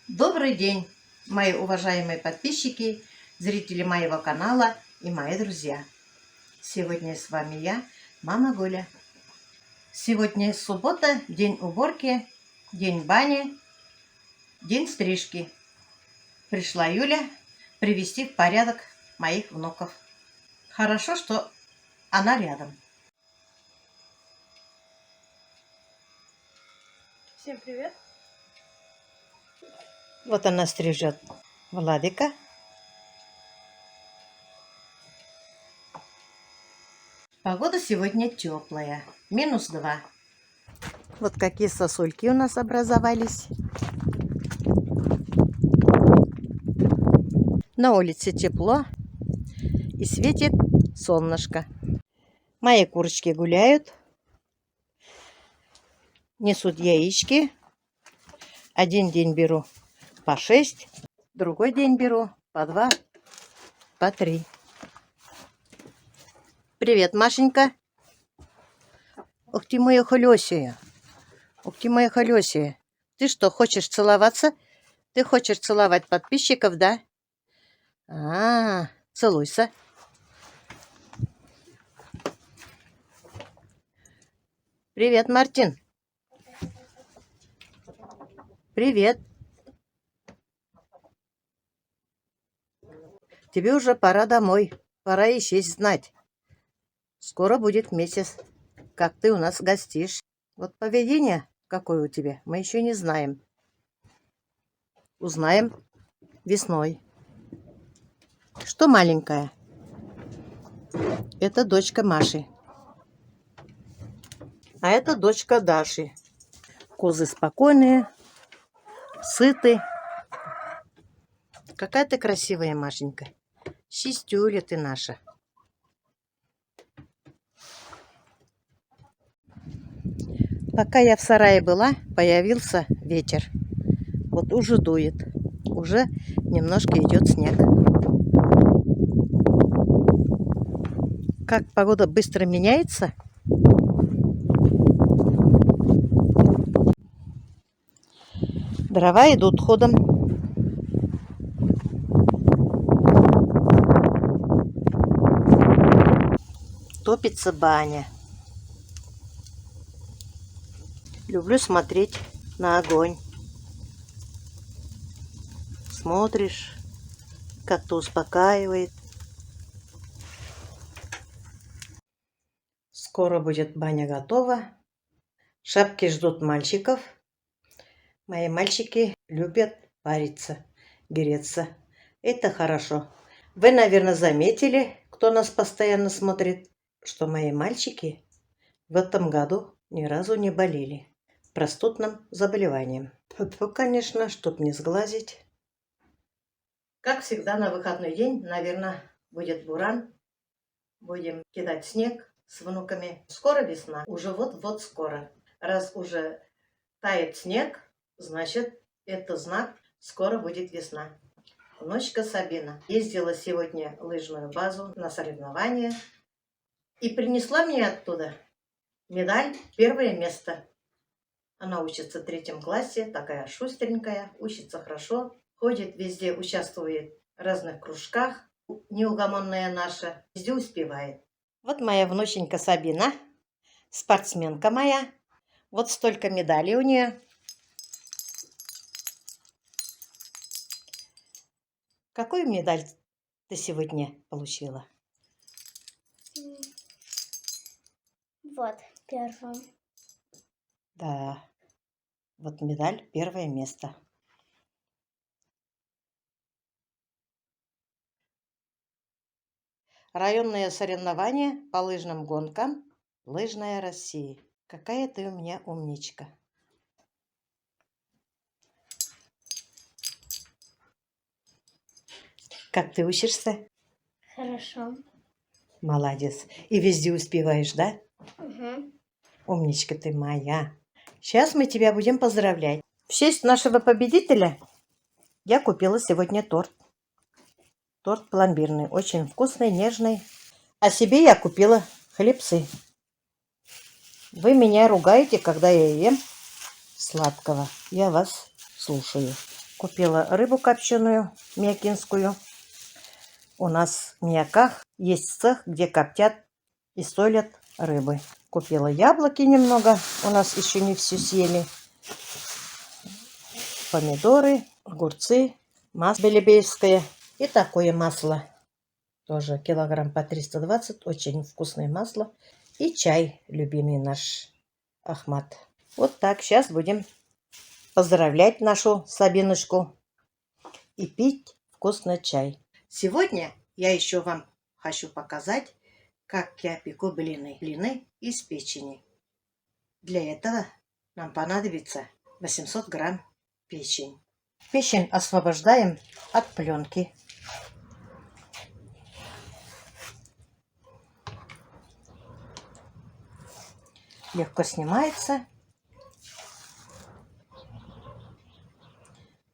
Добрый день, мои уважаемые подписчики, зрители моего канала и мои друзья. Сегодня с вами я, мама Гуля. Сегодня суббота, день уборки, день бани, день стрижки. Пришла Юля привести в порядок моих внуков. Хорошо, что она рядом. Всем привет! Вот она стрижет Владика. Погода сегодня теплая, -2. Вот какие сосульки у нас образовались. На улице тепло и светит солнышко. Мои курочки гуляют, несут яички. Один день беру по 6, другой день беру по 2, по 3. Привет, Машенька. Ух ты, моя холёсия. Ух ты, моя холёсия. Ты что, хочешь целоваться? Ты хочешь целовать подписчиков, да? Целуйся. Привет, Мартин. Привет. Тебе уже пора домой. Пора исчезнуть знать. Скоро будет месяц, как ты у нас гостишь. Вот поведение какое у тебя, мы еще не знаем. Узнаем весной. Что маленькая? Это дочка Маши. А это дочка Даши. Козы спокойные, сыты. Какая ты красивая, Машенька. Чистюля ты наша. Пока я в сарае была, появился ветер. Вот уже дует. Уже немножко идет снег. Как погода быстро меняется. Дрова идут ходом. Топится баня. Люблю смотреть на огонь. Смотришь, как-то успокаивает. Скоро будет баня готова. Шапки ждут мальчиков. Мои мальчики любят париться, греться. Это хорошо. Вы, наверное, заметили, кто нас постоянно смотрит, что мои мальчики в этом году ни разу не болели простудным заболеванием. Конечно, чтоб не сглазить. Как всегда на выходной день, наверное, будет буран. Будем кидать снег с внуками. Скоро весна, уже вот-вот скоро. Раз уже тает снег, значит, это знак, скоро будет весна. Внучка Сабина ездила сегодня в лыжную базу на соревнования и принесла мне оттуда медаль, 1 место. Она учится в 3 классе, такая шустренькая, учится хорошо, ходит везде, участвует в разных кружках. Неугомонная наша, везде успевает. Вот моя внученька Сабина, спортсменка моя. Вот столько медалей у нее. Какую медаль ты сегодня получила? Вот, первым. Да, вот медаль, 1 место. Районные соревнования по лыжным гонкам. Лыжная Россия. Какая ты у меня умничка. Как ты учишься? Хорошо. Молодец. И везде успеваешь, да? Угу. Умничка ты моя. Сейчас мы тебя будем поздравлять. В честь нашего победителя я купила сегодня торт. Торт пломбирный. Очень вкусный, нежный. А себе я купила хлебцы. Вы меня ругаете, когда я ем сладкого. Я вас слушаю. Купила рыбу копченую, мякинскую. У нас в Мияках есть цех, где коптят и солят рыбы. Купила яблоки немного, у нас еще не все съели. Помидоры, огурцы, масло белебеевское и такое масло. Тоже килограмм по 320, очень вкусное масло. И чай, любимый наш Ахмат. Вот так, сейчас будем поздравлять нашу Сабинушку и пить вкусный чай. Сегодня я еще вам хочу показать, как я пеку блины. Блины из печени. Для этого нам понадобится 800 грамм печень. Печень освобождаем от пленки. Легко снимается.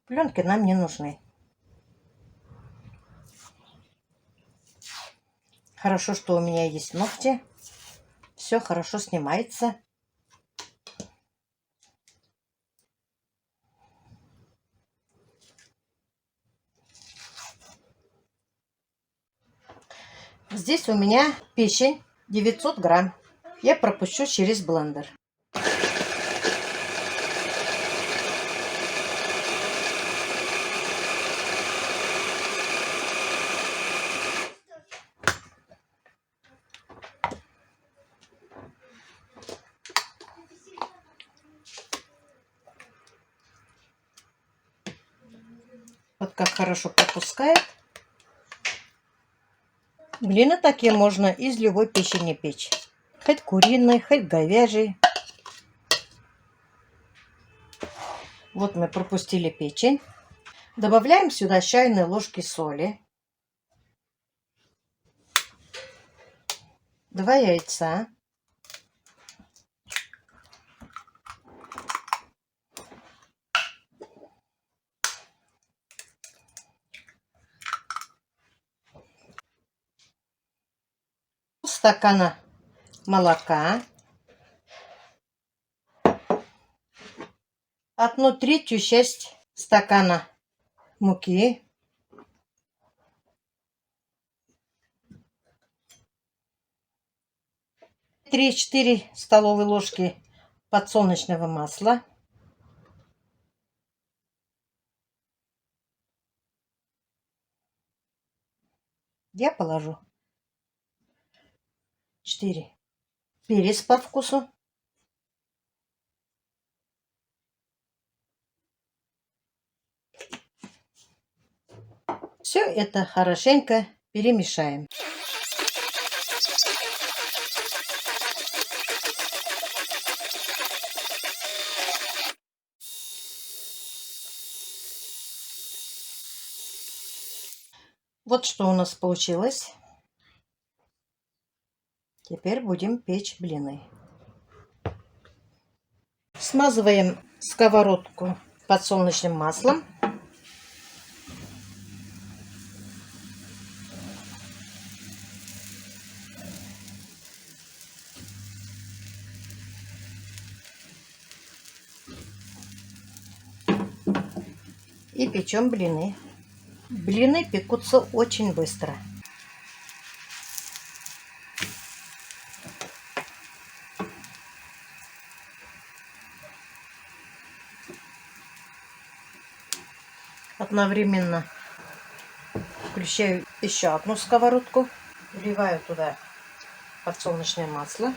Пленки нам не нужны. Хорошо, что у меня есть ногти. Все хорошо снимается. Здесь у меня печень 900 грамм. Я пропущу через блендер. Вот как хорошо пропускает. Блины такие можно из любой печени печь. Хоть куриной, хоть говяжьей. Вот мы пропустили печень. Добавляем сюда чайные ложки соли. 2 яйца. Стакана молока. 1/3 часть стакана муки. 3-4 столовые ложки подсолнечного масла. Я положу 4. Перец по вкусу. Все это хорошенько перемешаем. Вот что у нас получилось. Теперь будем печь блины. Смазываем сковородку подсолнечным маслом. И печем блины. Блины пекутся очень быстро. Одновременно включаю еще одну сковородку. Вливаю туда подсолнечное масло.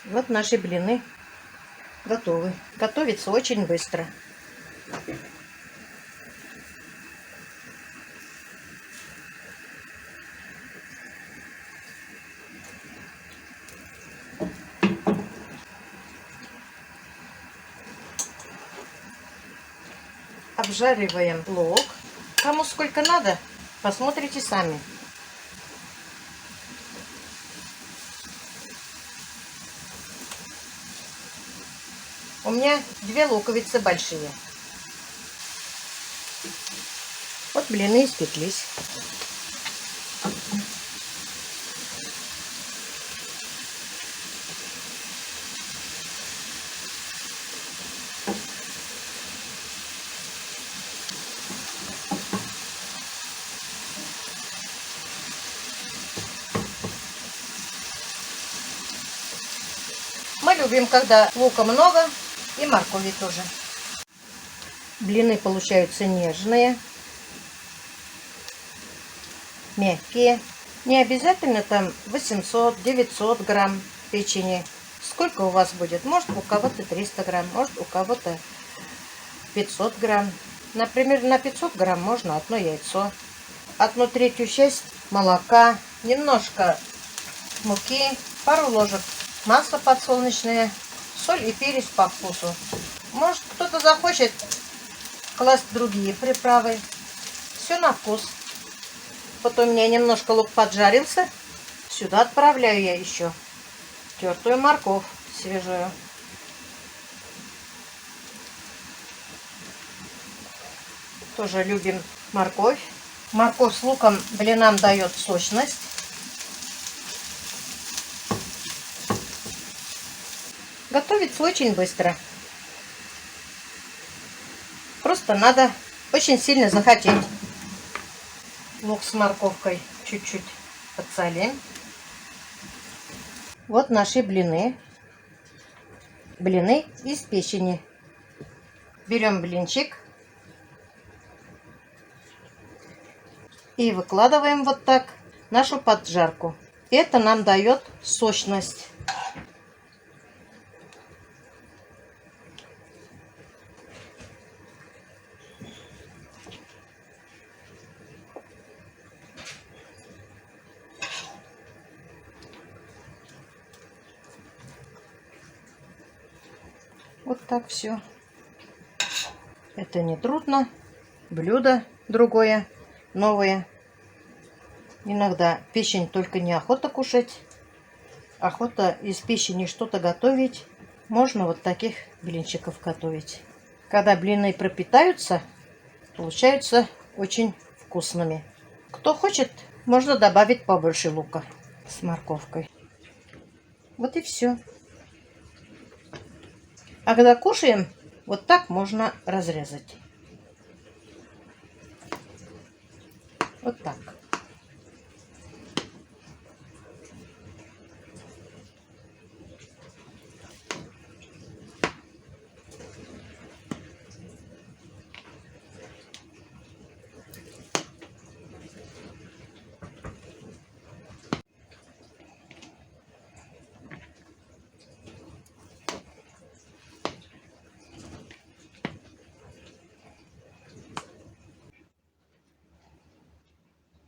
Вот наши блины готовы. Готовится очень быстро. Обжариваем лук. Кому сколько надо, посмотрите сами. У меня 2 луковицы большие. Вот блины испеклись. любим, когда лука много и моркови тоже. Блины получаются нежные, мягкие. Не обязательно там 800-900 грамм печени. Сколько у вас будет? Может, у кого-то 300 грамм, может, у кого-то 500 грамм. Например, на 500 грамм можно одно яйцо, 1/3 часть молока, немножко муки, пару ложек масла подсолнечное, соль и перец по вкусу. Может, кто-то захочет класть другие приправы. Все на вкус. Потом у меня немножко лук поджарился. Сюда отправляю я еще тертую морковь свежую. Тоже любим морковь. Морковь с луком блинам дает сочность. Готовится очень быстро. Просто надо очень сильно захотеть. Лук с морковкой чуть-чуть подсолим. Вот наши блины. Блины из печени. Берем блинчик и выкладываем вот так нашу поджарку. Это нам дает сочность. Вот так все. Это не трудно. Блюдо другое, новое. Иногда печень только неохота кушать. Охота из печени что-то готовить. Можно вот таких блинчиков готовить. Когда блины пропитаются, получаются очень вкусными. Кто хочет, можно добавить побольше лука с морковкой. Вот и все. А когда кушаем, вот так можно разрезать. Вот так.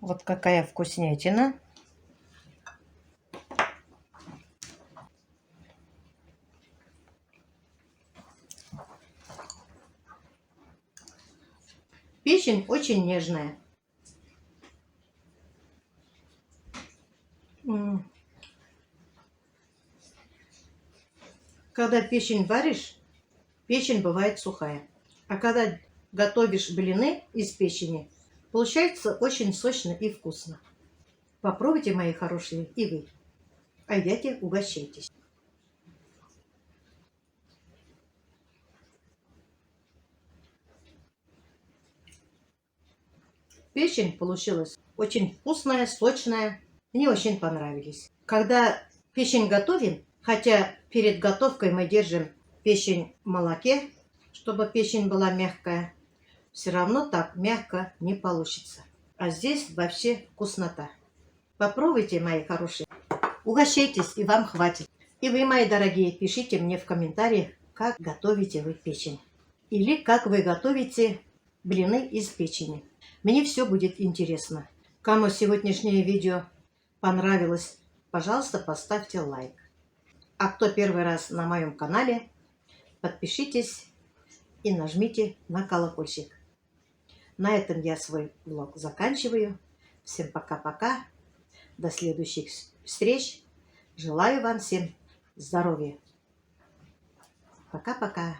Вот какая вкуснятина. Печень очень нежная. Когда печень варишь, печень бывает сухая. А когда готовишь блины из печени, получается очень сочно и вкусно. Попробуйте, мои хорошие, и вы. А едите, угощайтесь. Печень получилась очень вкусная, сочная. Мне очень понравились. Когда печень готовим, хотя перед готовкой мы держим печень в молоке, чтобы печень была мягкая, все равно так мягко не получится. А здесь вообще вкуснота. Попробуйте, мои хорошие. Угощайтесь, и вам хватит. И вы, мои дорогие, пишите мне в комментариях, как готовите вы печень. Или как вы готовите блины из печени. Мне все будет интересно. Кому сегодняшнее видео понравилось, пожалуйста, поставьте лайк. А кто первый раз на моем канале, подпишитесь и нажмите на колокольчик. На этом я свой влог заканчиваю. Всем пока-пока. До следующих встреч. Желаю вам всем здоровья. Пока-пока.